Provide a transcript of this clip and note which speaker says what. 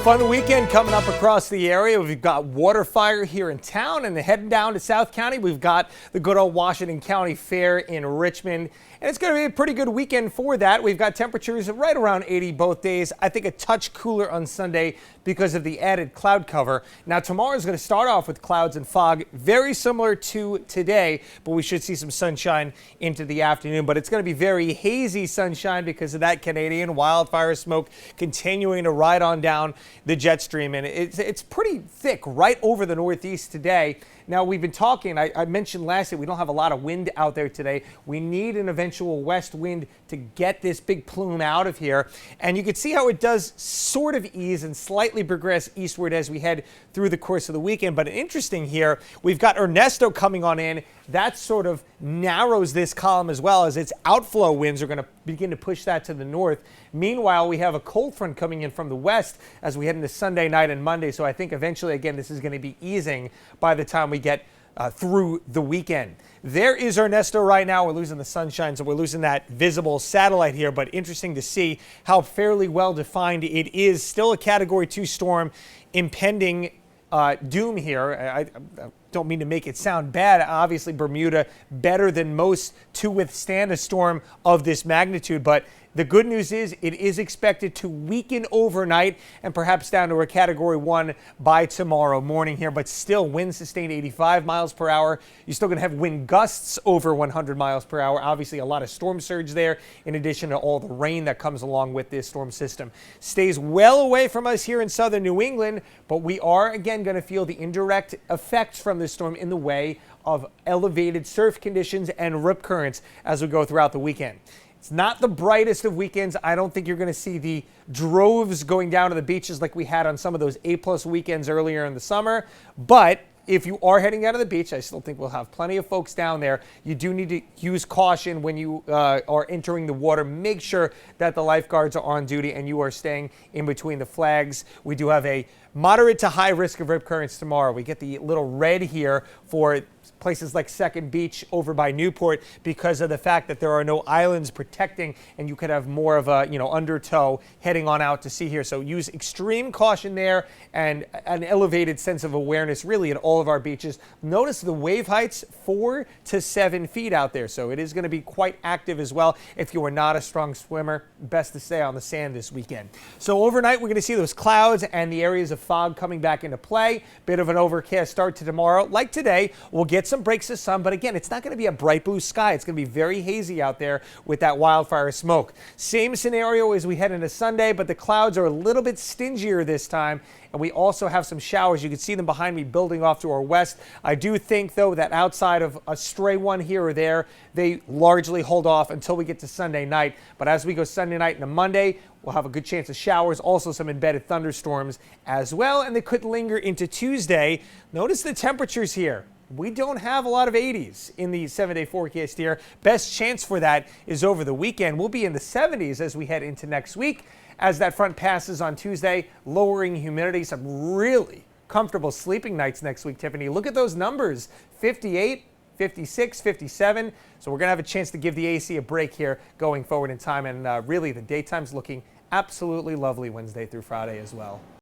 Speaker 1: Fun weekend coming up across the area. We've got water fire here in town, and heading down to South County, we've got the good old Washington County Fair in Richmond. And it's going to be a pretty good weekend for that. We've got temperatures right around 80 both days. I think a touch cooler on Sunday because of the added cloud cover. Now tomorrow is going to start off with clouds and fog, very similar to today, but we should see some sunshine into the afternoon. But it's going to be very hazy sunshine because of that Canadian wildfire smoke continuing to ride on down the jet stream. And it's pretty thick right over the Northeast today. Now, we've been talking, I mentioned last week, we don't have a lot of wind out there today. We need an eventual west wind to get this big plume out of here. And you can see how it does sort of ease and slightly progress eastward as we head through the course of the weekend. But interesting here, we've got Ernesto coming on in. That sort of narrows this column as well, as its outflow winds are going to begin to push that to the north. Meanwhile, we have a cold front coming in from the west as we head into Sunday night and Monday. So I think eventually, again, this is going to be easing by the time we get through the weekend. There is Ernesto right now. We're losing the sunshine, so we're losing that visible satellite here, but interesting to see how fairly well defined it is. Still a Category 2 storm impending doom here. I don't mean to make it sound bad. Obviously, Bermuda better than most to withstand a storm of this magnitude, but the good news is it is expected to weaken overnight and perhaps down to a Category 1 by tomorrow morning here, but still winds sustained 85 miles per hour. You're still going to have wind gusts over 100 miles per hour. Obviously, a lot of storm surge there, in addition to all the rain that comes along with this storm system. Stays well away from us here in southern New England, but we are again going to feel the indirect effects from this storm in the way of elevated surf conditions and rip currents as we go throughout the weekend. It's not the brightest of weekends. I don't think you're going to see the droves going down to the beaches like we had on some of those A+ weekends earlier in the summer. But if you are heading out of the beach, I still think we'll have plenty of folks down there. You do need to use caution when you are entering the water. Make sure that the lifeguards are on duty and you are staying in between the flags. We do have a moderate to high risk of rip currents tomorrow. We get the little red here for places like Second Beach over by Newport because of the fact that there are no islands protecting, and you could have more of a undertow heading on out to sea here. So use extreme caution there and an elevated sense of awareness really at all of our beaches. Notice the wave heights 4 to 7 feet out there, so it is going to be quite active as well. If you are not a strong swimmer, best to stay on the sand this weekend. So overnight we're going to see those clouds and the areas of fog coming back into play. Bit of an overcast start to tomorrow. Like today, we'll get some breaks of sun, but again, it's not going to be a bright blue sky. It's going to be very hazy out there with that wildfire smoke. Same scenario as we head into Sunday, but the clouds are a little bit stingier this time, and we also have some showers. You can see them behind me building off to our west. I do think, though, that outside of a stray one here or there, they largely hold off until we get to Sunday night. But as we go Sunday night into Monday, we'll have a good chance of showers, also some embedded thunderstorms as well, and they could linger into Tuesday. Notice the temperatures here. We don't have a lot of 80s in the 7-day forecast here. Best chance for that is over the weekend. We'll be in the 70s as we head into next week as that front passes on Tuesday, lowering humidity. Some really comfortable sleeping nights next week, Tiffany. Look at those numbers, 58, 56, 57. So we're going to have a chance to give the AC a break here going forward in time. And really, the daytime's looking absolutely lovely Wednesday through Friday as well.